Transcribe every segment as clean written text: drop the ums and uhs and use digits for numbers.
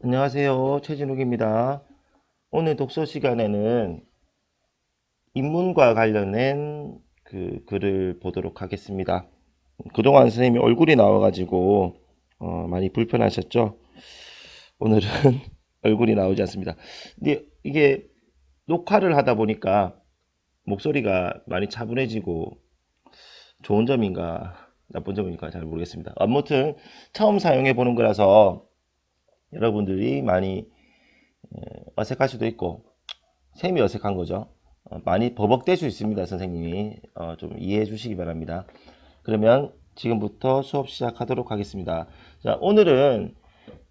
안녕하세요. 최진욱입니다. 오늘 독서 시간에는 인문과 관련된 그 글을 보도록 하겠습니다. 그동안 선생님이 얼굴이 나와가지고 많이 불편하셨죠? 오늘은 얼굴이 나오지 않습니다. 근데 이게 녹화를 하다 보니까 목소리가 많이 차분해지고 좋은 점인가 나쁜 점인가 잘 모르겠습니다. 아무튼 처음 사용해 보는 거라서 여러분들이 많이 어색할 수도 있고 셈이 어색한 거죠. 많이 버벅될 수 있습니다. 선생님이 좀 이해해 주시기 바랍니다. 그러면 지금부터 수업 시작하도록 하겠습니다. 자, 오늘은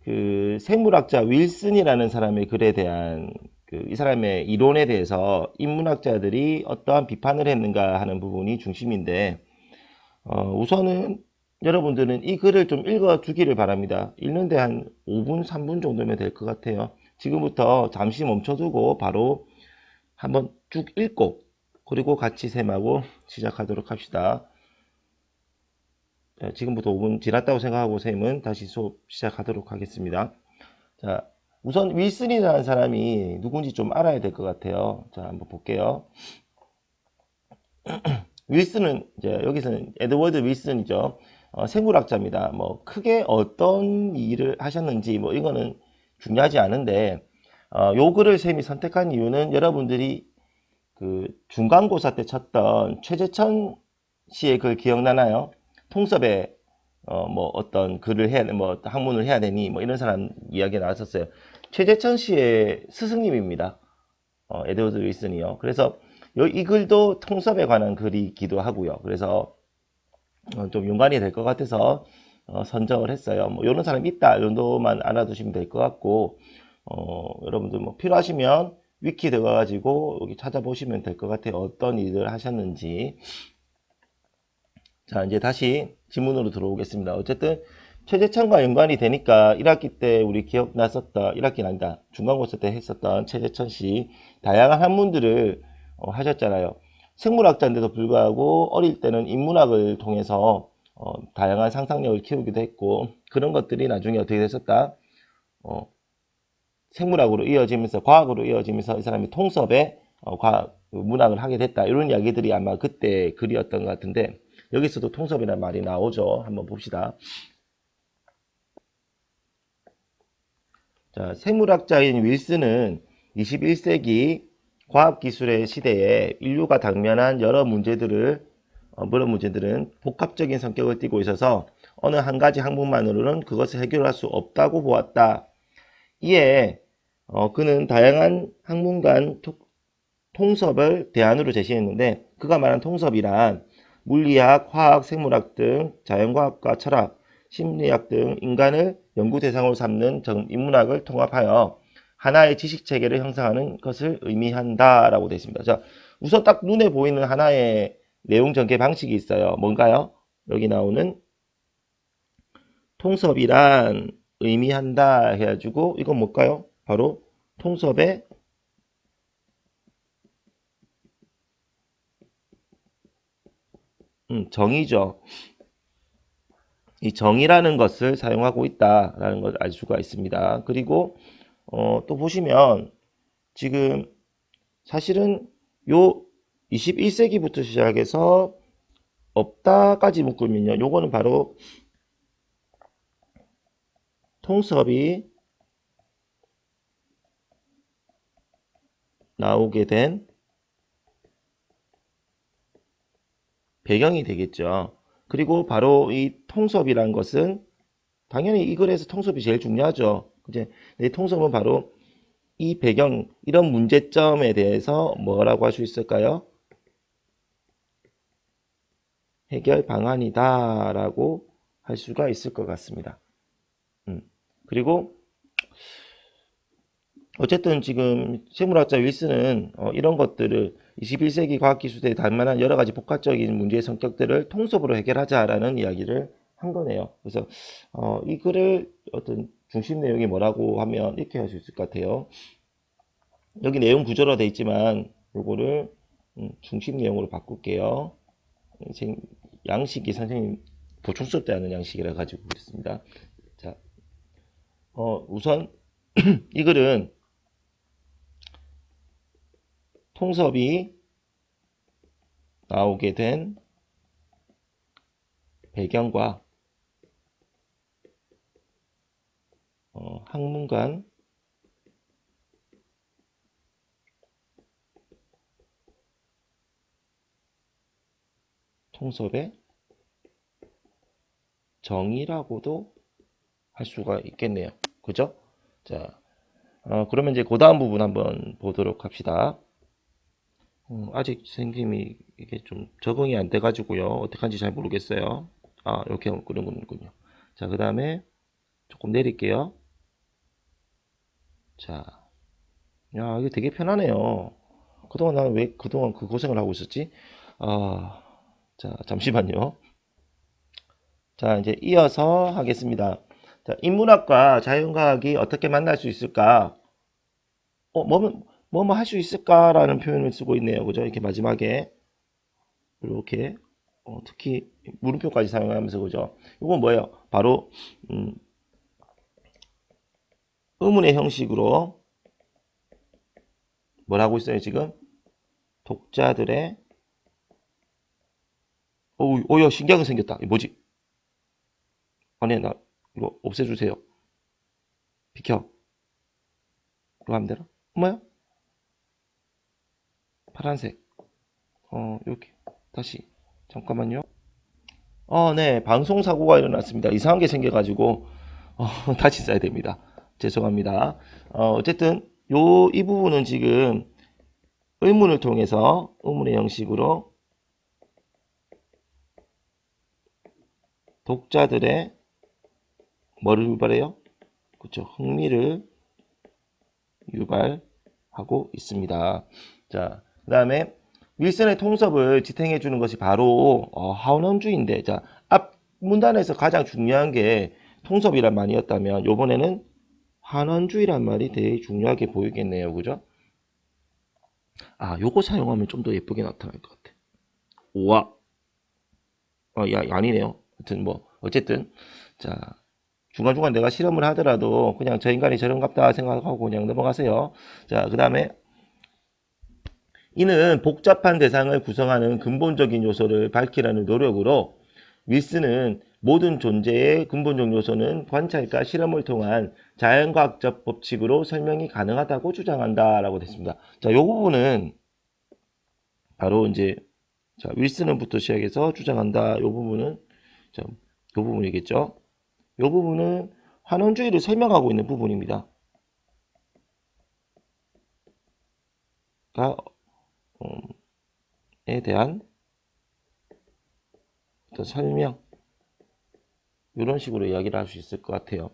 그 생물학자 윌슨이라는 사람의 글에 대한 이 사람의 이론에 대해서 인문학자들이 어떠한 비판을 했는가 하는 부분이 중심인데 우선은 여러분들은 이 글을 좀 읽어 주기를 바랍니다. 읽는데 한 5분, 3분 정도면 될 것 같아요. 지금부터 잠시 멈춰두고 바로 한번 쭉 읽고 그리고 같이 셈하고 시작하도록 합시다. 자, 지금부터 5분 지났다고 생각하고 셈은 다시 수업 시작하도록 하겠습니다. 자, 우선 윌슨이라는 사람이 누군지 좀 알아야 될 것 같아요. 자, 한번 볼게요. 윌슨은 이제 여기서는 에드워드 윌슨이죠. 생물학자입니다. 뭐 크게 어떤 일을 하셨는지 뭐 이거는 중요하지 않은데 요 글을 셈이 선택한 이유는 여러분들이 그 중간고사 때 쳤던 최재천 씨의 글 기억나나요? 통섭에 뭐 어떤 글을 해야 뭐 학문을 해야 되니 뭐 이런 사람 이야기 나왔었어요. 최재천 씨의 스승님입니다. 에드워드 윌슨이요. 그래서 이 글도 통섭에 관한 글이기도 하고요. 그래서 좀 연관이 될 것 같아서 선정을 했어요. 뭐 이런 사람이 있다 이 정도만 알아두시면 될 것 같고 여러분들 뭐 필요하시면 위키 들어가가지고 여기 찾아보시면 될 것 같아요. 어떤 일을 하셨는지. 자, 이제 다시 지문으로 들어오겠습니다. 어쨌든 최재천과 연관이 되니까 1학기 때 우리 기억났었던 1학기는 아니다. 중간고사 때 했었던 최재천 씨 다양한 학문들을 하셨잖아요. 생물학자인데도 불구하고 어릴 때는 인문학을 통해서 다양한 상상력을 키우기도 했고 그런 것들이 나중에 어떻게 됐었다? 어, 생물학으로 이어지면서 과학으로 이어지면서 이 사람이 통섭에 과학 문학을 하게 됐다 이런 이야기들이 아마 그때 글이었던 것 같은데 여기서도 통섭이라는 말이 나오죠. 한번 봅시다. 자, 생물학자인 윌슨은 21세기 과학기술의 시대에 인류가 당면한 여러 문제들은 복합적인 성격을 띠고 있어서 어느 한 가지 학문만으로는 그것을 해결할 수 없다고 보았다. 이에 그는 다양한 학문 간 통섭을 대안으로 제시했는데 그가 말한 통섭이란 물리학, 화학, 생물학 등 자연과학과 철학, 심리학 등 인간을 연구 대상으로 삼는 인문학을 통합하여 하나의 지식 체계를 형성하는 것을 의미한다라고 되어 있습니다. 자, 우선 딱 눈에 보이는 하나의 내용 전개 방식이 있어요. 뭔가요? 여기 나오는 통섭이란 의미한다 해가지고 이건 뭘까요? 바로 통섭의 정의죠. 이 정의라는 것을 사용하고 있다라는 걸 알 수가 있습니다. 그리고 또 보시면 지금 사실은 요 21세기부터 시작해서 없다까지 묶으면요. 요거는 바로 통섭이 나오게 된 배경이 되겠죠. 그리고 바로 이 통섭이란 것은 당연히 이 글에서 통섭이 제일 중요하죠. 이제 이 통섭은 바로 이 배경, 이런 문제점에 대해서 뭐라고 할 수 있을까요? 해결 방안이다라고 할 수가 있을 것 같습니다. 그리고 어쨌든 지금 생물학자 윌슨은 이런 것들을 21세기 과학기술에 닮만한 여러 가지 복합적인 문제의 성격들을 통섭으로 해결하자라는 이야기를 한 거네요. 그래서 이 글을 어떤 중심 내용이 뭐라고 하면 이렇게 할 수 있을 것 같아요. 여기 내용 구조로 되어 있지만 요거를 중심 내용으로 바꿀게요. 양식이 선생님 보충 수업 때 하는 양식이라 가지고 있습니다. 자, 우선 이 글은 통섭이 나오게 된 배경과 학문관 통섭의 정의라고도 할 수가 있겠네요. 그죠? 자, 그러면 이제 그 다음 부분 한번 보도록 합시다. 아직 선생님이 이게 좀 적응이 안 돼가지고요. 어떻게 하는지 잘 모르겠어요. 아, 이렇게 하면 끄는군요. 자, 그 다음에 조금 내릴게요. 자, 야, 이게 되게 편하네요. 그동안 나는 왜 그동안 그 고생을 하고 있었지? 아, 자, 잠시만요. 자, 이제 이어서 하겠습니다. 자, 인문학과 자연과학이 어떻게 만날 수 있을까? 뭐뭐 할 수 있을까라는 표현을 쓰고 있네요. 그죠? 이렇게 마지막에 이렇게 특히 물음표까지 사용하면서 그죠? 이건 뭐예요? 바로 의문의 형식으로 뭘 하고 있어요, 지금? 독자들의 야, 신기한 거 생겼다. 이거 뭐지? 아니, 나 이거 없애주세요. 비켜. 이거 하면 되나? 뭐야? 파란색. 이렇게 다시 잠깐만요. 네, 방송 사고가 일어났습니다. 이상한 게 생겨가지고 다시 써야 됩니다. 죄송합니다. 어쨌든 이 부분은 지금 의문을 통해서 의문의 형식으로 독자들의 뭐를 유발해요? 그렇죠. 흥미를 유발하고 있습니다. 자, 그 다음에 윌슨의 통섭을 지탱해 주는 것이 바로 하원헌주의인데, 자, 앞 문단에서 가장 중요한 게 통섭이란 말이었다면 요번에는 한원주의란 말이 되게 중요하게 보이겠네요. 그죠? 아, 요거 사용하면 좀 더 예쁘게 나타날 것 같아. 우와. 야, 아니네요. 하여튼 뭐 어쨌든 자, 중간중간 내가 실험을 하더라도 그냥 저 인간이 저런갑다 생각하고 그냥 넘어가세요. 자, 그 다음에 이는 복잡한 대상을 구성하는 근본적인 요소를 밝히라는 노력으로 윌슨은 모든 존재의 근본적 요소는 관찰과 실험을 통한 자연과학적 법칙으로 설명이 가능하다고 주장한다라고 됐습니다. 자, 요 부분은 바로 이제 자, 윌슨은부터 시작해서 주장한다. 요 부분은 자, 요 부분이겠죠. 요 부분은 환원주의를 설명하고 있는 부분입니다. 에 대한 어떤 설명 이런 식으로 이야기를 할 수 있을 것 같아요.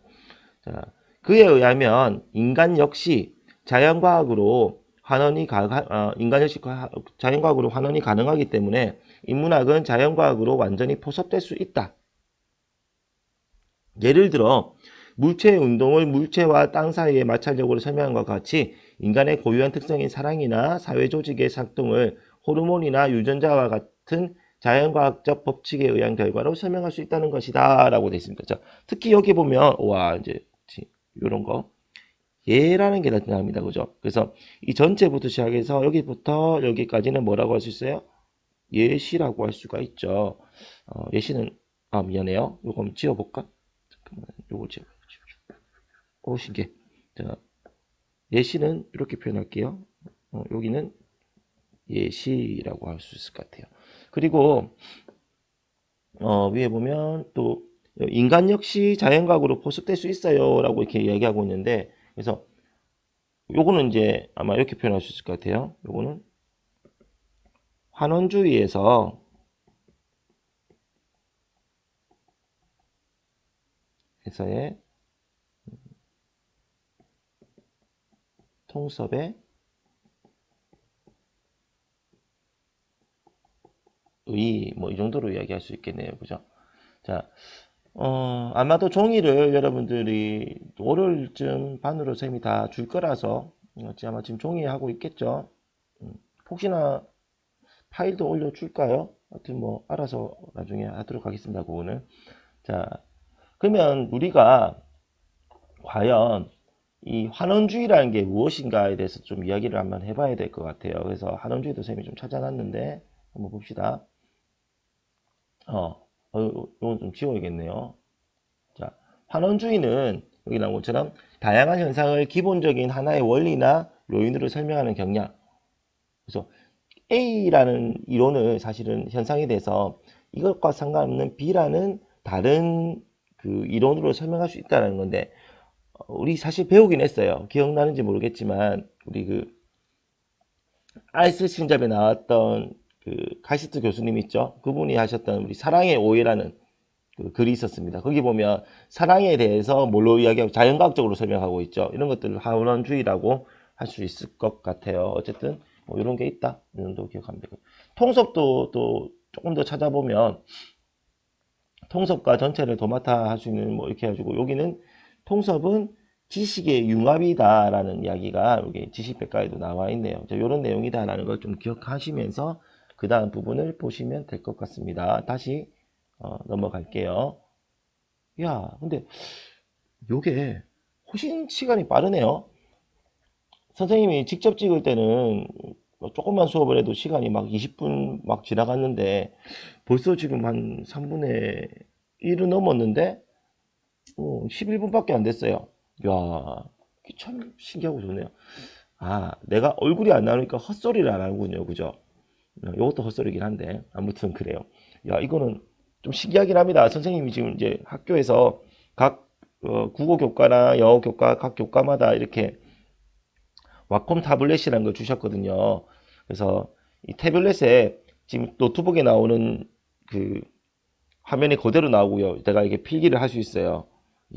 자, 그에 의하면 인간 역시 자연과학으로 인간 역시 자연과학으로 환원이 가능하기 때문에 인문학은 자연과학으로 완전히 포섭될 수 있다. 예를 들어 물체의 운동을 물체와 땅 사이의 마찰력으로 설명한 것과 같이 인간의 고유한 특성인 사랑이나 사회조직의 작동을 호르몬이나 유전자와 같은 자연과학적 법칙에 의한 결과로 설명할 수 있다는 것이다 라고 되어 있습니다. 자, 특히 여기 보면 와 이제 이런 거 예라는 게 나타납니다. 그죠? 그래서 이 전체부터 시작해서 여기부터 여기까지는 뭐라고 할 수 있어요? 예시라고 할 수가 있죠. 예시는 미안해요. 요거 한번 지워볼까? 잠깐만 요거 지워. 신기해. 자, 예시는 이렇게 표현할게요. 여기는 예시라고 할 수 있을 것 같아요. 그리고 위에 보면 또 인간 역시 자연과학으로 포섭될 수 있어요 라고 이렇게 이야기하고 있는데 그래서 요거는 이제 아마 이렇게 표현할 수 있을 것 같아요. 요거는 환원주의에서 에서의 통섭의 의, 뭐 이 정도로 이야기할 수 있겠네요. 그죠? 자, 아마도 종이를 여러분들이 월요일쯤 반으로 쌤이 다 줄 거라서 아마 지금 종이에 하고 있겠죠. 혹시나 파일도 올려줄까요? 하여튼 뭐 알아서 나중에 하도록 하겠습니다. 그거는. 자, 그러면 우리가 과연 이 환원주의라는 게 무엇인가에 대해서 좀 이야기를 한번 해봐야 될 것 같아요. 그래서 환원주의도 쌤이 좀 찾아놨는데 한번 봅시다. 이건 좀 지워야겠네요. 자, 환원주의는 여기 나온 것처럼 다양한 현상을 기본적인 하나의 원리나 요인으로 설명하는 경향. 그래서 A라는 이론을 사실은 현상에 대해서 이것과 상관없는 B라는 다른 그 이론으로 설명할 수 있다는 건데 우리 사실 배우긴 했어요. 기억나는지 모르겠지만 우리 그 아이스 신잡에 나왔던 그 카시트 교수님 있죠? 그분이 하셨던 우리 사랑의 오해라는 그 글이 있었습니다. 거기 보면 사랑에 대해서 뭘로 이야기하고 자연과학적으로 설명하고 있죠. 이런 것들을 하원주의라고 할 수 있을 것 같아요. 어쨌든 뭐 이런 게 있다. 이 정도 기억하면 되고 통섭도 또 조금 더 찾아보면 통섭과 전체를 도맡아 할 수 있는 뭐 이렇게 해가지고 여기는 통섭은 지식의 융합이다라는 이야기가 여기 지식백과에도 나와 있네요. 이런 내용이다라는 걸 좀 기억하시면서 그 다음 부분을 보시면 될 것 같습니다. 다시 넘어갈게요. 야, 근데 요게 훨씬 시간이 빠르네요. 선생님이 직접 찍을 때는 뭐 조금만 수업을 해도 시간이 막 20분 막 지나갔는데 벌써 지금 한 3분의 1은 넘었는데 11분밖에 안 됐어요. 야, 이게 참 신기하고 좋네요. 아, 내가 얼굴이 안 나오니까 헛소리를 안 하는군요. 그죠? 이것도 헛소리긴 한데 아무튼 그래요. 야, 이거는 좀 신기하긴 합니다. 선생님이 지금 이제 학교에서 각 국어 교과나 영어 교과 각 교과마다 이렇게 와콤 타블렛이라는 걸 주셨거든요. 그래서 이 태블릿에 지금 노트북에 나오는 그 화면이 그대로 나오고요. 내가 이게 필기를 할 수 있어요.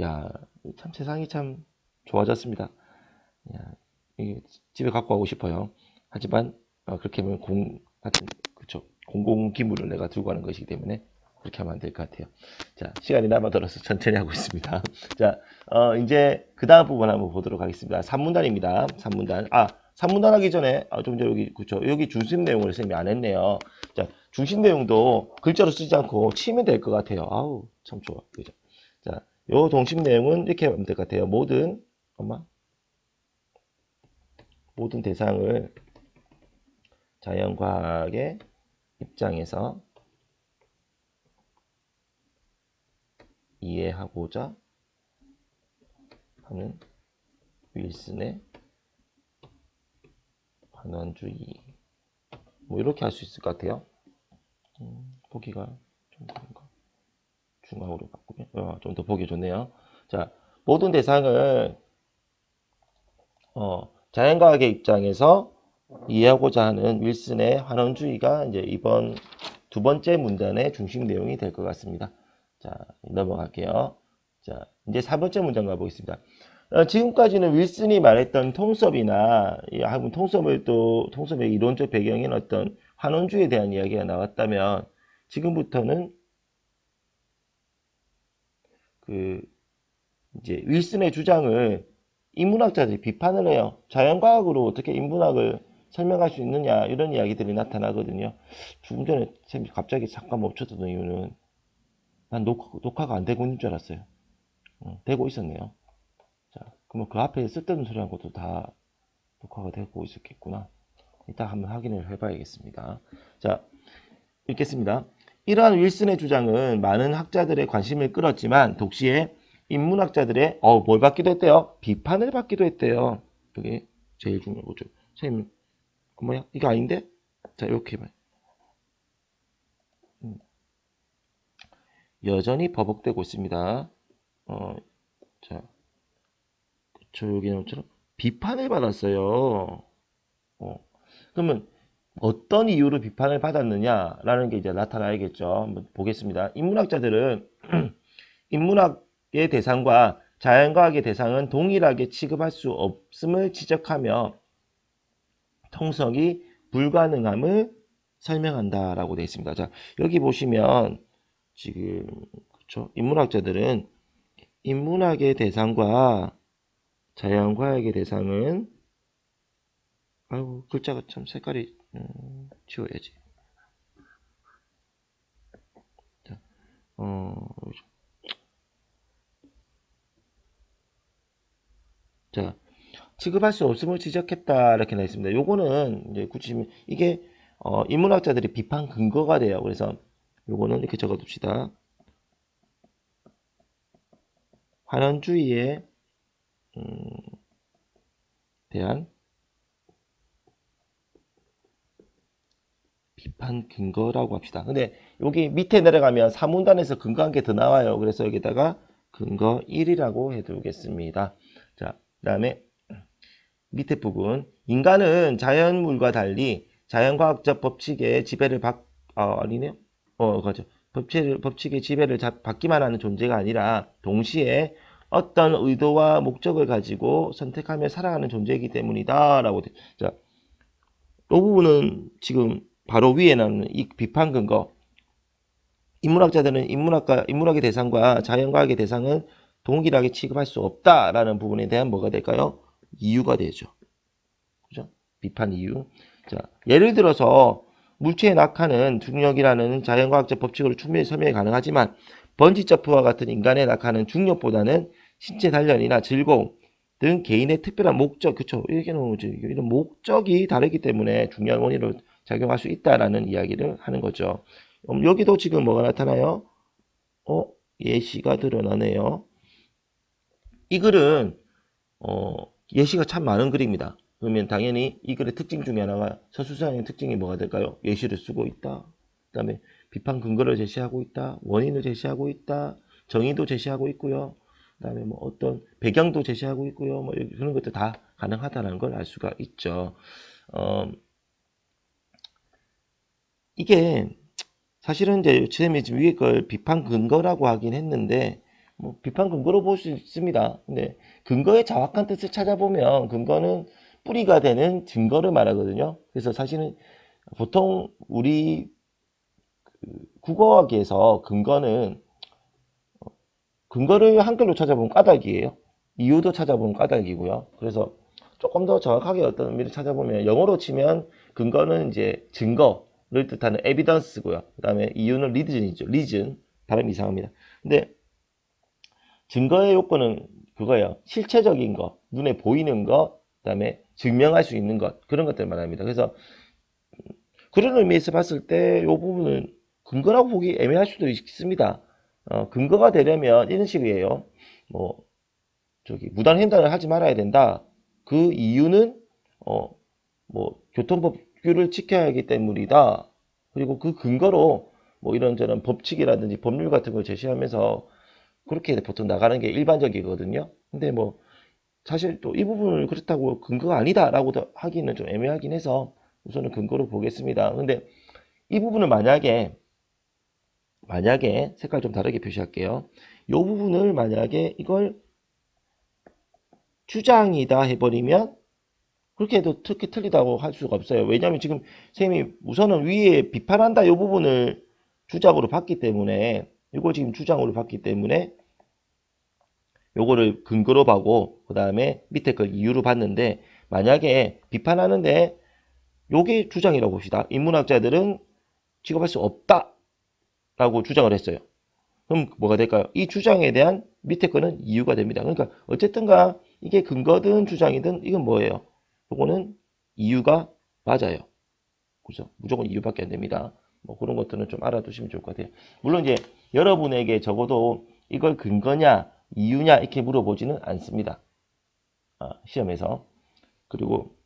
야, 참 세상이 참 좋아졌습니다. 야, 이게 집에 갖고 가고 싶어요. 하지만 그렇게 하면 하여튼 그쵸, 공공기물을 내가 들고 가는 것이기 때문에 그렇게 하면 안 될 것 같아요. 자, 시간이 남아들어서 천천히 하고 있습니다. 자, 이제 그 다음 부분 한번 보도록 하겠습니다. 3문단입니다. 3문단. 3문단 하기 전에 좀 전에 여기 그쵸, 여기 중심 내용을 선생님이 안 했네요. 자, 중심 내용도 글자로 쓰지 않고 치면 될 것 같아요. 아우, 참 좋아. 그죠? 자, 요 동심 내용은 이렇게 하면 될 것 같아요. 모든 대상을 자연과학의 입장에서 이해하고자 하는 윌슨의 환원주의. 뭐 이렇게 할 수 있을 것 같아요. 보기가 좀 그런가? 중앙으로 바꾸면 좀 더 보기 좋네요. 자, 모든 대상을 자연과학의 입장에서 이해하고자 하는 윌슨의 환원주의가 이제 이번 두 번째 문단의 중심 내용이 될 것 같습니다. 자, 넘어갈게요. 자, 이제 4번째 문장 가보겠습니다. 지금까지는 윌슨이 말했던 통섭이나 학문 통섭의 이론적 배경인 어떤 환원주의에 대한 이야기가 나왔다면 지금부터는 그 이제 윌슨의 주장을 인문학자들이 비판을 해요. 자연과학으로 어떻게 인문학을 설명할 수 있느냐 이런 이야기들이 나타나거든요. 조금 전에 쌤이 갑자기 잠깐 멈췄던 이유는 난 녹화가 안 되고 있는 줄 알았어요. 되고 있었네요. 자, 그러면 그 앞에 쓸데없는 소리 한 것도 다 녹화가 되고 있었겠구나. 이따 한번 확인을 해봐야겠습니다. 자, 읽겠습니다. 이러한 윌슨의 주장은 많은 학자들의 관심을 끌었지만 동시에 인문학자들의 뭘 받기도 했대요. 비판을 받기도 했대요. 그게 제일 중요한 거죠. 선생님, 그 뭐야? 이거 아닌데? 자, 이렇게 봐. 여전히 버벅대고 있습니다. 자, 저 여기 나처럼 비판을 받았어요. 그러면 어떤 이유로 비판을 받았느냐라는 게 이제 나타나야겠죠. 한번 보겠습니다. 인문학자들은 인문학의 대상과 자연과학의 대상은 동일하게 취급할 수 없음을 지적하며 통성이 불가능함을 설명한다라고 되어 있습니다. 자, 여기 보시면 지금 그렇죠? 인문학자들은 인문학의 대상과 자연과학의 대상은 아이고 글자가 참 색깔이 지워야지. 자, 어, 자, 취급할 수 없음을 지적했다 이렇게 나 있습니다. 요거는 이제 굳이 이게 인문학자들이 비판 근거가 돼요. 그래서 요거는 이렇게 적어둡시다. 환원주의에 대한 비판 근거라고 합시다. 근데 여기 밑에 내려가면 사문단에서 근거 한 개 더 나와요. 그래서 여기다가 근거 1이라고 해두겠습니다. 자, 그 다음에 밑에 부분. 인간은 자연물과 달리 자연과학적 법칙의 지배를 아니네요. 그렇죠. 법칙의 지배를 받기만 하는 존재가 아니라 동시에 어떤 의도와 목적을 가지고 선택하며 살아가는 존재이기 때문이다. 라고. 자, 이 부분은 지금 바로 위에 나오는 이 비판 근거. 인문학자들은 인문학의 대상과 자연과학의 대상은 동일하게 취급할 수 없다라는 부분에 대한 뭐가 될까요? 이유가 되죠. 그죠? 비판 이유. 자, 예를 들어서 물체의 낙하는 중력이라는 자연과학적 법칙으로 충분히 설명이 가능하지만 번지 점프와 같은 인간의 낙하는 중력보다는 신체 단련이나 즐거움 등 개인의 특별한 목적, 그쵸? 이런 목적이 다르기 때문에 중요한 원인으로 작용할 수 있다라는 이야기를 하는 거죠. 여기도 지금 뭐가 나타나요? 예시가 드러나네요. 이 글은 예시가 참 많은 글입니다. 그러면 당연히 이 글의 특징 중에 하나가 서술사의 특징이 뭐가 될까요? 예시를 쓰고 있다. 그 다음에 비판 근거를 제시하고 있다. 원인을 제시하고 있다. 정의도 제시하고 있고요. 그 다음에 뭐 어떤 배경도 제시하고 있고요. 뭐 그런 것들 다 가능하다는 걸 알 수가 있죠. 이게 사실은 이제 쌤이 지금 위에 걸 비판 근거라고 하긴 했는데 뭐 비판 근거로 볼 수 있습니다. 근데 근거의 정확한 뜻을 찾아보면 근거는 뿌리가 되는 증거를 말하거든요. 그래서 사실은 보통 우리 국어학에서 근거를 한글로 찾아보면 까닭이에요. 이유도 찾아보면 까닭이고요. 그래서 조금 더 정확하게 어떤 의미를 찾아보면 영어로 치면 근거는 이제 증거를 뜻하는 evidence고요. 그 다음에 이유는 reason이죠. reason. 발음이 이상합니다. 근데 증거의 요건은 그거예요. 실체적인 거, 눈에 보이는 것, 그 다음에 증명할 수 있는 것, 그런 것들 말합니다. 그래서 그런 의미에서 봤을 때 이 부분은 근거라고 보기 애매할 수도 있습니다. 근거가 되려면 이런 식이에요. 뭐 무단 횡단을 하지 말아야 된다. 그 이유는 어, 교통법규를 지켜야 하기 때문이다. 그리고 그 근거로 뭐 이런저런 법칙이라든지 법률 같은 걸 제시하면서 그렇게 보통 나가는 게 일반적이거든요. 근데 뭐 사실 또 이 부분을 그렇다고 근거가 아니다라고 하기는 좀 애매하긴 해서 우선은 근거로 보겠습니다. 근데 이 부분을 만약에 색깔 좀 다르게 표시할게요. 이 부분을 만약에 이걸 주장이다 해버리면 그렇게 해도 특히 틀리다고 할 수가 없어요. 왜냐하면 지금 쌤이 우선은 위에 비판한다 이 부분을 주장으로 봤기 때문에 이거 지금 주장으로 봤기 때문에 요거를 근거로 봐고 그 다음에 밑에 걸 이유로 봤는데 만약에 비판하는데 요게 주장이라고 봅시다. 인문학자들은 취급할 수 없다라고 주장을 했어요. 그럼 뭐가 될까요? 이 주장에 대한 밑에 거는 이유가 됩니다. 그러니까 어쨌든가 이게 근거든 주장이든 이건 뭐예요? 요거는 이유가 맞아요. 그죠? 무조건 이유밖에 안 됩니다. 뭐 그런 것들은 좀 알아두시면 좋을 것 같아요. 물론 이제 여러분에게 적어도 이걸 근거냐 이유냐 이렇게 물어보지는 않습니다. 시험에서. 그리고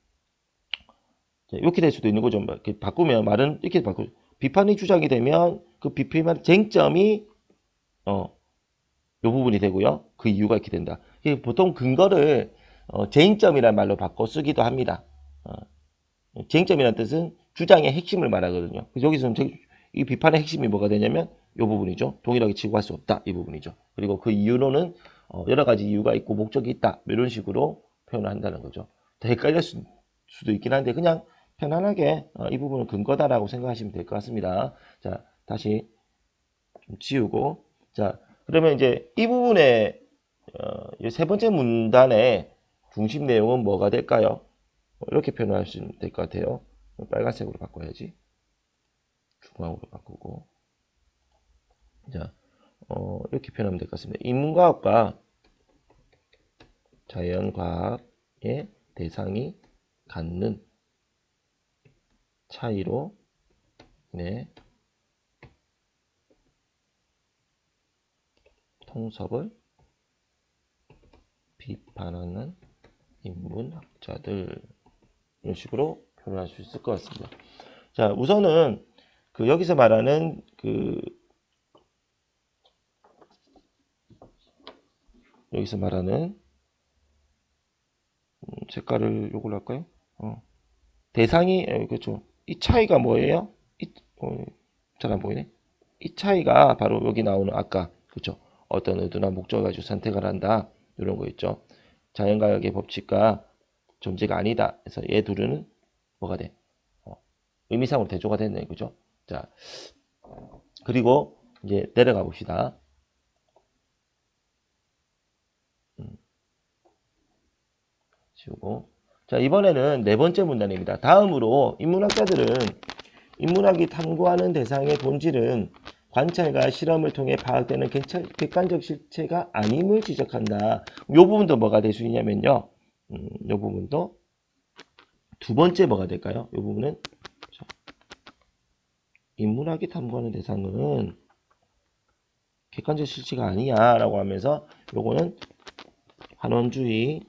이렇게 될 수도 있는 거죠. 이렇게 바꾸면 말은 이렇게 바꾸 비판이 주장이 되면 그 비판의 쟁점이 요 부분이 되고요. 그 이유가 이렇게 된다. 보통 근거를 쟁점이라는 말로 바꿔 쓰기도 합니다. 쟁점이라는 뜻은 주장의 핵심을 말하거든요. 그래서 여기서는 이 비판의 핵심이 뭐가 되냐면 이 부분이죠. 동일하게 취급할 수 없다. 이 부분이죠. 그리고 그 이유로는 여러 가지 이유가 있고 목적이 있다. 이런 식으로 표현을 한다는 거죠. 더 헷갈릴 수도 있긴 한데 그냥 편안하게 이 부분은 근거다라고 생각하시면 될 것 같습니다. 자, 다시 좀 지우고 자, 그러면 이제 이 부분에 세 번째 문단의 중심 내용은 뭐가 될까요? 이렇게 표현하시면 될 것 같아요. 빨간색으로 바꿔야지. 중앙으로 바꾸고. 자, 이렇게 표현하면 될 것 같습니다. 인문과학과 자연과학의 대상이 갖는 차이로 네, 통섭을 비판하는 인문학자들, 이런 식으로 표현할 수 있을 것 같습니다. 자, 우선은 여기서 말하는 여기서 말하는 색깔을 요걸로 할까요? 대상이 그렇죠. 이 차이가 뭐예요? 잘 안 보이네. 이 차이가 바로 여기 나오는 아까 그렇죠. 어떤 의도나 목적을 가지고 선택을 한다 이런 거 있죠. 자연과학의 법칙과 존재가 아니다. 그래서 얘 둘은 뭐가 돼? 의미상으로 대조가 됐네, 그죠? 자, 그리고 이제 내려가 봅시다. 지우고. 자, 이번에는 네 번째 문단입니다. 다음으로 인문학자들은 인문학이 탐구하는 대상의 본질은 관찰과 실험을 통해 파악되는 객관적 실체가 아님을 지적한다. 이 부분도 뭐가 될 수 있냐면요. 이 부분도 두 번째 뭐가 될까요? 이 부분은 인문학이 탐구하는 대상은 객관적 실체가 아니야 라고 하면서 요거는 환원주의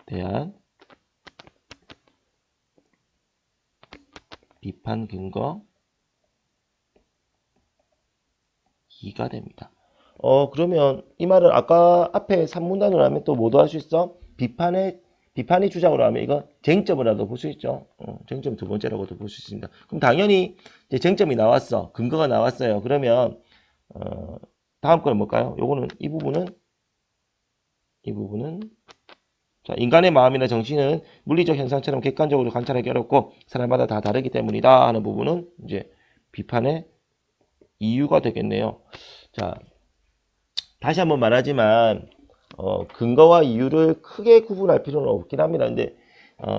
대한 비판 근거 2가 됩니다. 그러면 이 말은 아까 앞에 3문단으로 하면 또 뭐도 할 수 있어? 비판의 주장으로 하면 이거 쟁점이라도 볼 수 있죠. 쟁점 두 번째라고도 볼 수 있습니다. 그럼 당연히 이제 쟁점이 나왔어. 근거가 나왔어요. 그러면 다음 거는 뭘까요? 요거는 이 부분은 자, 인간의 마음이나 정신은 물리적 현상처럼 객관적으로 관찰하기 어렵고 사람마다 다 다르기 때문이다 하는 부분은 이제 비판의 이유가 되겠네요. 자, 다시 한번 말하지만 근거와 이유를 크게 구분할 필요는 없긴 합니다. 근데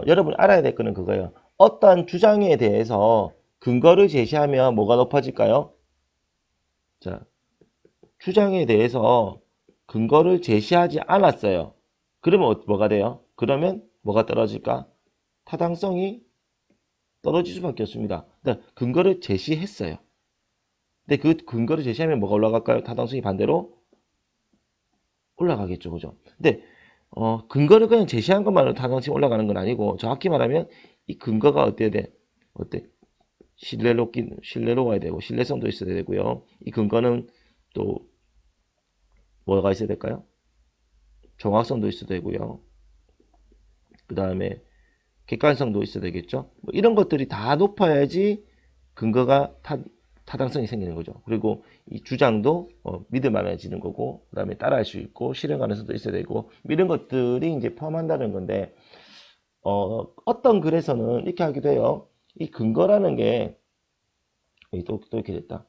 여러분 알아야 될 거는 그거예요. 어떤 주장에 대해서 근거를 제시하면 뭐가 높아질까요? 자, 주장에 대해서 근거를 제시하지 않았어요. 그러면 뭐가 돼요? 그러면 뭐가 떨어질까? 타당성이 떨어질 수밖에 없습니다. 그러니까 근거를 제시했어요. 근데 그 근거를 제시하면 뭐가 올라갈까요? 타당성이 반대로 올라가겠죠. 그죠? 근데 근거를 그냥 제시한 것만으로 타당성이 올라가는 건 아니고 정확히 말하면 이 근거가 어때야 돼? 어때? 신뢰로 와야 되고 신뢰성도 있어야 되고요. 이 근거는 또 뭐가 있어야 될까요? 정확성도 있어야 되고요. 그 다음에 객관성도 있어야 되겠죠. 뭐 이런 것들이 다 높아야지 근거가 타당성이 생기는 거죠. 그리고 이 주장도 믿을 만해지는 거고, 그 다음에 따라할 수 있고, 실현 가능성도 있어야 되고, 이런 것들이 이제 포함한다는 건데, 어떤 글에서는 이렇게 하기도 해요. 이 근거라는 게, 또 이렇게 됐다.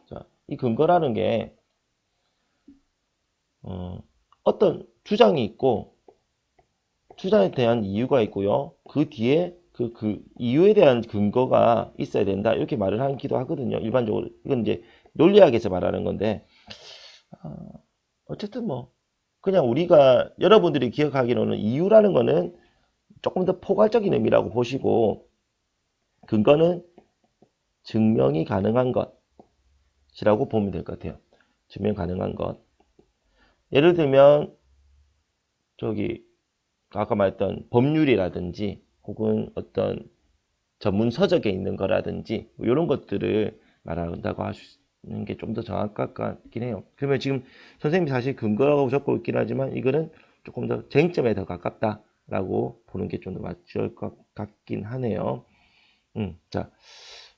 자, 이 근거라는 게, 어떤 주장이 있고, 주장에 대한 이유가 있고요. 그 뒤에 그 이유에 대한 근거가 있어야 된다. 이렇게 말을 하기도 하거든요. 일반적으로. 이건 이제 논리학에서 말하는 건데, 어쨌든 뭐, 그냥 우리가 여러분들이 기억하기로는 이유라는 거는 조금 더 포괄적인 의미라고 보시고, 근거는 증명이 가능한 것이라고 보면 될 것 같아요. 증명 가능한 것. 예를 들면, 저기, 아까 말했던 법률이라든지, 혹은 어떤 전문 서적에 있는 거라든지 뭐 이런 것들을 말한다고 하시는 게 좀 더 정확할 것 같긴 해요. 그러면 지금 선생님이 사실 근거라고 적고 있긴 하지만 이거는 조금 더 쟁점에 더 가깝다라고 보는 게 좀 더 맞을 것 같긴 하네요. 자,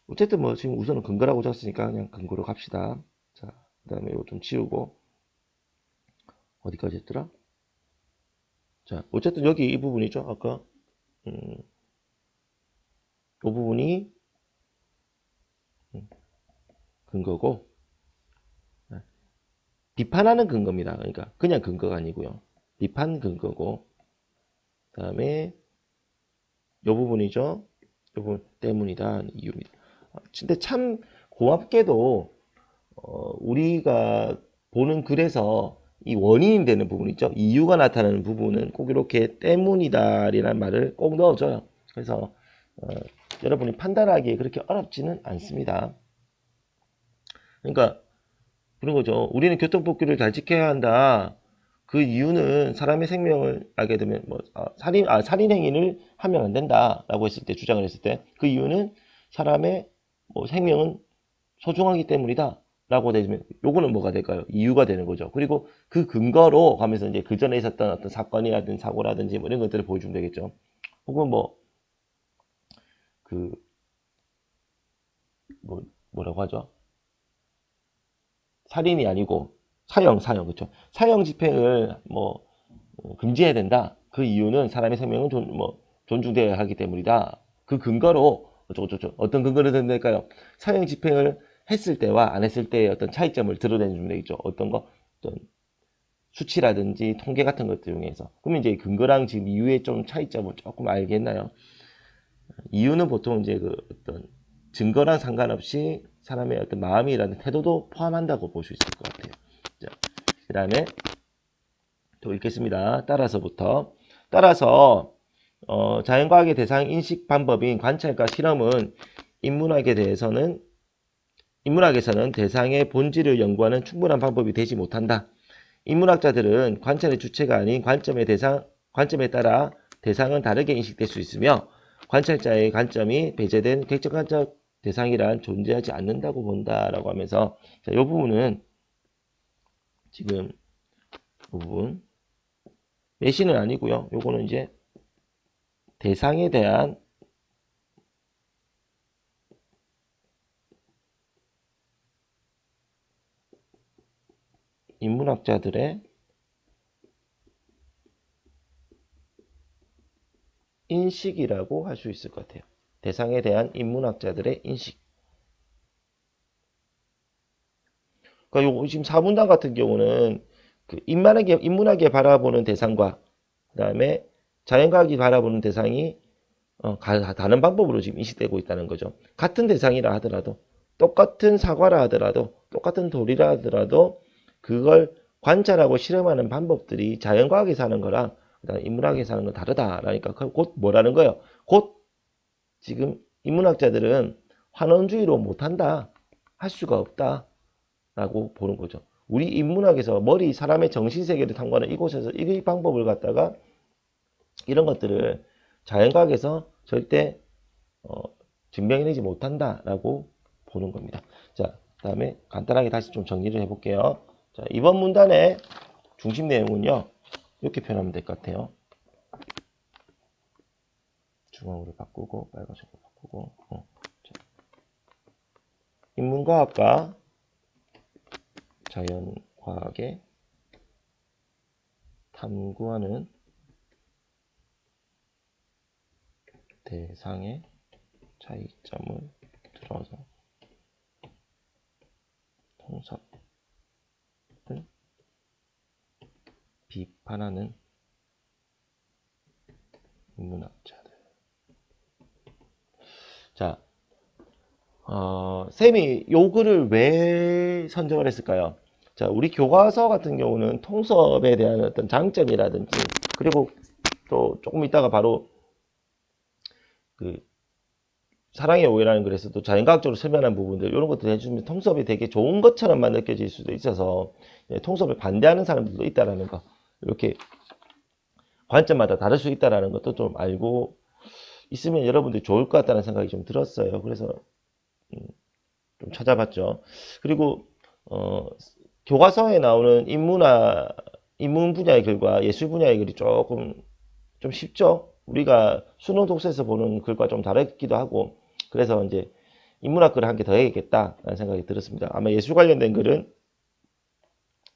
어쨌든 뭐 지금 우선은 근거라고 적었으니까 그냥 근거로 갑시다. 자, 그다음에 이거 좀 지우고 어디까지 했더라? 자, 어쨌든 여기 이 부분이죠. 아까 이 부분이 근거고 비판하는 근거입니다. 그러니까 그냥 근거가 아니고요. 비판 근거고 그 다음에 이 부분이죠. 이 부분 때문이다. 이유입니다. 근데 참 고맙게도 우리가 보는 글에서 이 원인이 되는 부분 있죠. 이유가 나타나는 부분은 꼭 이렇게 때문이다라는 말을 꼭 넣어줘요. 그래서 여러분이 판단하기에 그렇게 어렵지는 않습니다. 그러니까 그런 거죠. 우리는 교통법규를 잘 지켜야 한다. 그 이유는 사람의 생명을 알게 되면 살인 행위를 하면 안 된다라고 했을 때 주장을 했을 때 그 이유는 사람의 생명은 소중하기 때문이다라고 되면 요거는 뭐가 될까요? 이유가 되는 거죠. 그리고 그 근거로 가면서 이제 그 전에 있었던 어떤 사건이라든지 사고라든지 뭐 이런 것들을 보여주면 되겠죠. 혹은 그 뭐라고 하죠? 살인이 아니고 사형 그렇죠. 사형 집행을 금지해야 된다. 그 이유는 사람의 생명은 존중되어야 하기 때문이다. 그 근거로 어쩌고저쩌고 어떤 근거를 든다니까요. 사형 집행을 했을 때와 안 했을 때의 어떤 차이점을 드러내주면 되겠죠. 어떤 수치라든지 통계 같은 것들 중에서. 그러면 이제 근거랑 지금 이유의 좀 차이점을 조금 알겠나요? 이유는 보통 이제 그 어떤 증거랑 상관없이 사람의 어떤 마음이라는 태도도 포함한다고 볼 수 있을 것 같아요. 자, 그 다음에 또 읽겠습니다. 따라서 자연과학의 대상 인식 방법인 관찰과 실험은 인문학에서는 대상의 본질을 연구하는 충분한 방법이 되지 못한다. 인문학자들은 관찰의 주체가 아닌 관점에 따라 대상은 다르게 인식될 수 있으며 관찰자의 관점이 배제된 객관적 대상이란 존재하지 않는다고 본다라고 하면서 자, 이 부분은 지금 이 부분 메시는 아니고요. 요거는 이제 대상에 대한 인문학자들의 인식이라고 할 수 있을 것 같아요. 대상에 대한 인문학자들의 인식. 그러니까 요 지금 4분단 같은 경우는 그 인문학에 바라보는 대상과 그다음에 자연과학이 바라보는 대상이 다른 방법으로 지금 인식되고 있다는 거죠. 같은 대상이라 하더라도 똑같은 사과라 하더라도 똑같은 돌이라 하더라도 그걸 관찰하고 실험하는 방법들이 자연과학에서 하는 거랑 그다음에 인문학에서 하는 건 다르다라니까 곧 뭐라는 거예요. 곧 지금 인문학자들은 환원주의로 못한다. 할 수가 없다. 라고 보는 거죠. 우리 인문학에서 사람의 정신세계를 탐구하는 이곳에서 이 방법을 갖다가 이런 것들을 자연과학에서 절대 증명해내지 못한다라고 보는 겁니다. 자, 다음에 간단하게 다시 좀 정리를 해볼게요. 자, 이번 문단의 중심 내용은요. 이렇게 표현하면 될 것 같아요. 중앙으로 바꾸고 빨간색으로 바꾸고 인문과학과 자연과학의 탐구하는 대상의 차이점을 들어서 통섭을 비판하는 인문학자들. 자, 쌤이 요 글을 왜 선정을 했을까요? 자, 우리 교과서 같은 경우는 통섭에 대한 어떤 장점이라든지, 그리고 또 조금 있다가 바로 그 사랑의 오해라는 글에서도 자연과학적으로 설명한 부분들, 이런 것들 해주면 통섭이 되게 좋은 것처럼만 느껴질 수도 있어서 통섭을 반대하는 사람들도 있다라는 거, 이렇게 관점마다 다를 수 있다라는 것도 좀 알고 있으면 여러분들이 좋을 것 같다는 생각이 좀 들었어요. 그래서 좀 찾아봤죠. 그리고 교과서에 나오는 인문 분야의 글과 예술 분야의 글이 조금 좀 쉽죠. 우리가 수능 독서에서 보는 글과 좀 다르기도 하고 그래서 이제 인문학 글을 한 개 더 해야겠다라는 생각이 들었습니다. 아마 예술 관련된 글은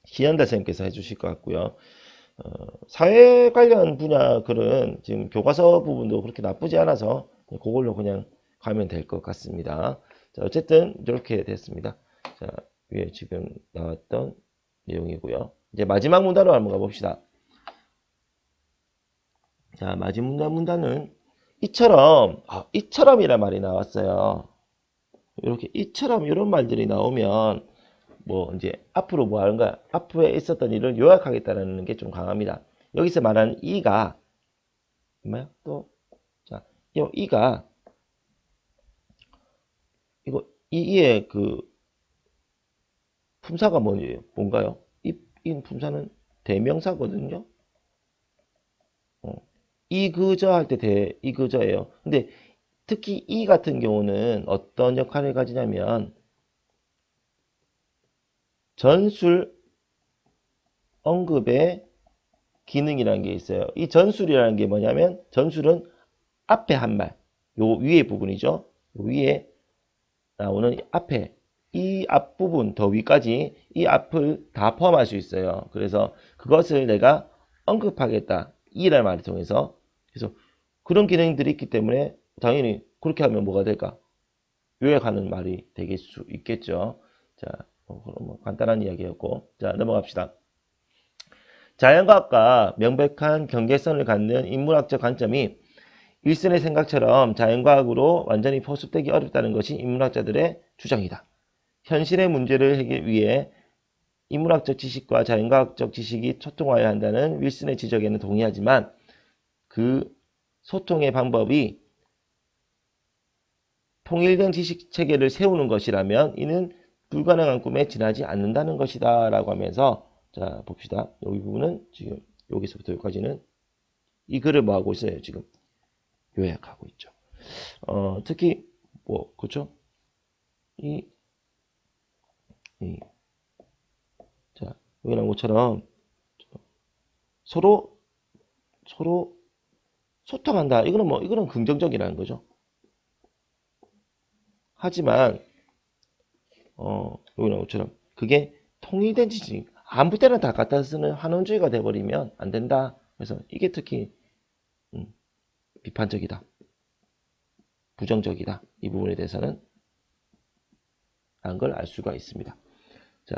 희연다 선생님께서 해주실 것 같고요. 사회 관련 분야 글은 지금 교과서 부분도 그렇게 나쁘지 않아서 그걸로 그냥 가면 될 것 같습니다. 자, 어쨌든 이렇게 됐습니다. 자, 위에 지금 나왔던 내용이고요. 이제 마지막 문단으로 한번 가봅시다. 자, 마지막 문단은 이처럼이란 말이 나왔어요. 이렇게 이처럼 이런 말들이 나오면 뭐 이제 앞으로 뭐 하는 거야? 앞으로 있었던 일을 요약하겠다라는 게 좀 강합니다. 여기서 말하는 이가 뭐야? 또 자, 이가 이거 이의 그 품사가 뭔가요? 이 품사는 대명사거든요. 이그저 할 때 이그저예요. 근데 특히 이 같은 경우는 어떤 역할을 가지냐면 전술 언급의 기능이라는 게 있어요. 이 전술이라는 게 뭐냐면 전술은 앞에 한 말, 요 위에 부분이죠. 요 위에 나오는 앞에 이 앞부분 더 위까지 이 앞을 다 포함할 수 있어요. 그래서 그것을 내가 언급하겠다. 이라는 말을 통해서 그래서 그런 기능들이 있기 때문에 당연히 그렇게 하면 뭐가 될까? 요약하는 말이 될 수 있겠죠. 자, 그럼 간단한 이야기였고 자 넘어갑시다. 자연과학과 명백한 경계선을 갖는 인문학적 관점이 윌슨의 생각처럼 자연과학으로 완전히 포섭되기 어렵다는 것이 인문학자들의 주장이다. 현실의 문제를 해결 위해 인문학적 지식과 자연과학적 지식이 소통하여야 한다는 윌슨의 지적에는 동의하지만 그 소통의 방법이 통일된 지식 체계를 세우는 것이라면 이는 불가능한 꿈에 지나지 않는다는 것이다 라고 하면서 자 봅시다. 여기 부분은 지금 여기서부터 여기까지는 이 글을 뭐 하고 있어요? 지금 요약하고 있죠. 특히 뭐 그렇죠? 이, 자 여기 나온 것처럼 서로 소통한다. 이거는 긍정적이라는 거죠. 하지만 여기 나온 것처럼 그게 통일된 지식 아무 때나 다 갖다 쓰는 한원주의가 돼버리면 안 된다. 그래서 이게 특히 비판적이다. 부정적이다. 이 부분에 대해서는 한 걸 알 수가 있습니다. 자,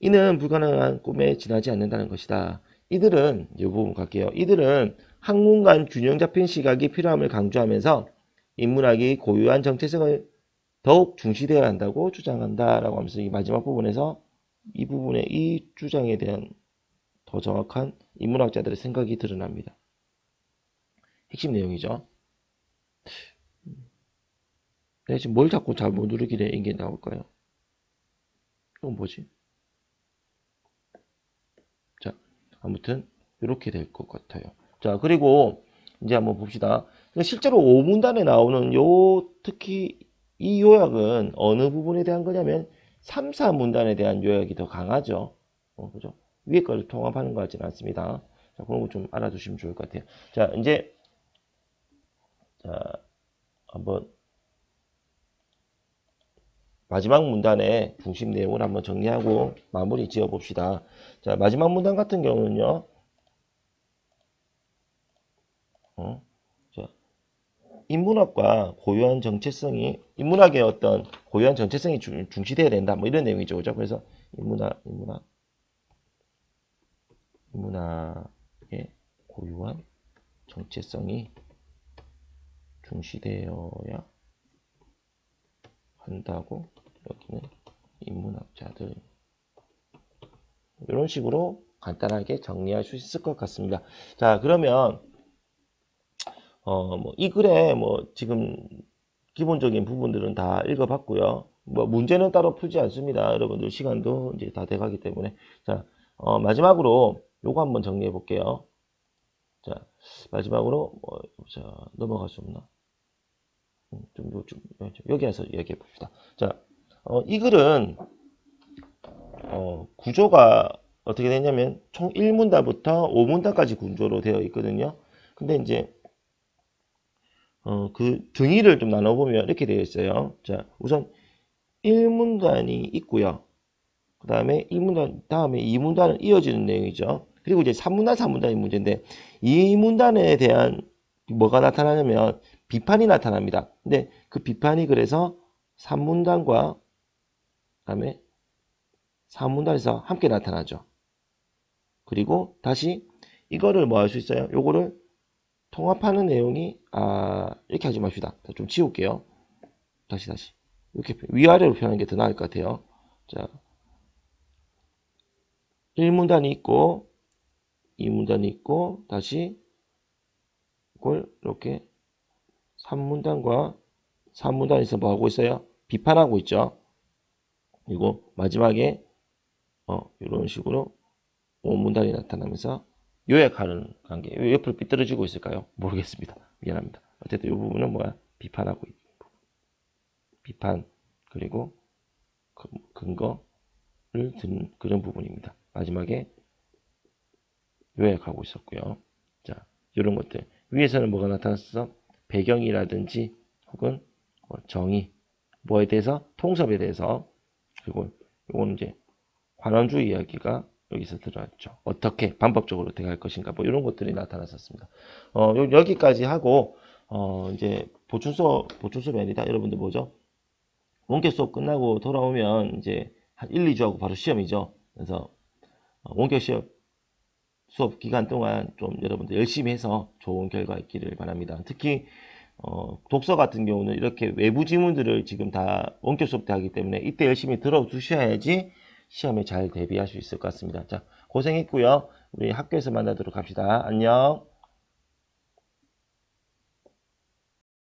이는 불가능한 꿈에 지나지 않는다는 것이다. 이들은 이 부분 갈게요. 이들은 학문간 균형 잡힌 시각이 필요함을 강조하면서 인문학이 고유한 정체성을 더욱 중시되어야 한다고 주장한다라고 하면서 이 마지막 부분에서 이 부분의 이 주장에 대한 더 정확한 인문학자들의 생각이 드러납니다. 핵심 내용이죠. 내가 지금 뭘 자꾸 잘 못 누르길래 이게 나올까요? 이건 뭐지? 자, 아무튼 이렇게 될 것 같아요. 자, 그리고 이제 한번 봅시다. 실제로 5문단에 나오는 특히 이 요약은 어느 부분에 대한 거냐면 3, 4문단에 대한 요약이 더 강하죠. 그죠? 위에 거를 통합하는 것 같지는 않습니다. 자, 그런 거 좀 알아두시면 좋을 것 같아요. 자, 이제 자, 한번 마지막 문단의 중심 내용을 한번 정리하고 마무리 지어 봅시다. 자, 마지막 문단 같은 경우는요. 자, 인문학과 고유한 정체성이 인문학의 어떤 고유한 정체성이 중시되어야 된다. 뭐 이런 내용이죠. 그죠? 그래서 인문학의 고유한 정체성이 중시되어야 한다고 여기는 인문학자들 이런 식으로 간단하게 정리할 수 있을 것 같습니다. 자, 그러면 뭐 이 글에 뭐 지금 기본적인 부분들은 다 읽어봤고요. 뭐 문제는 따로 풀지 않습니다. 여러분들 시간도 이제 다 돼가기 때문에 자 마지막으로 요거 한번 정리해 볼게요. 자 마지막으로 자 넘어갈 수 없나? 여기 와서 얘기해 봅시다. 자 이 글은 구조가 어떻게 되냐면 총 1문단부터 5문단까지 구조로 되어 있거든요. 근데 이제 그 등위를 좀 나눠보면 이렇게 되어 있어요. 자, 우선 1문단이 있고요. 그 다음에 1문단, 다음에 2문단은 이어지는 내용이죠. 그리고 이제 3문단, 4문단이 문제인데 2문단에 대한 뭐가 나타나냐면 비판이 나타납니다. 근데 그 비판이 그래서 3문단과 그다음에 4문단에서 함께 나타나죠. 그리고 다시 이거를 뭐 할 수 있어요? 요거를 통합하는 내용이 이렇게 하지 맙시다. 좀 지울게요. 다시 이렇게 위아래로 표현하는 게 더 나을 것 같아요. 자, 1문단이 있고 2문단이 있고 다시 이걸 이렇게 3문단과 4문단에서 뭐 하고 있어요? 비판하고 있죠. 그리고 마지막에 이런 식으로 5문단이 나타나면서 요약하는 관계. 왜 옆으로 삐뚤어지고 있을까요? 모르겠습니다. 미안합니다. 어쨌든 이 부분은 뭐야? 비판하고 있는 부분. 비판 그리고 근거를 든 그런 부분입니다. 마지막에 요약하고 있었고요. 자, 이런 것들 위에서는 뭐가 나타났어? 배경이라든지 혹은 정의, 뭐에 대해서 통섭에 대해서, 그리고 이거는 이제 관원주의 이야기가 여기서 들어왔죠. 어떻게 방법적으로 어떻게 할 것인가 뭐 이런 것들이 나타났었습니다. 여기까지 하고 이제 보충 수업이 아니다. 여러분들 뭐죠? 원격 수업 끝나고 돌아오면 이제 한 1, 2주하고 바로 시험이죠. 그래서 원격 시험 수업 기간 동안 좀 여러분들 열심히 해서 좋은 결과 있기를 바랍니다. 특히 독서 같은 경우는 이렇게 외부 지문들을 지금 다 원격 수업 때 하기 때문에 이때 열심히 들어두셔야지 시험에 잘 대비할 수 있을 것 같습니다. 자, 고생했고요. 우리 학교에서 만나도록 합시다. 안녕.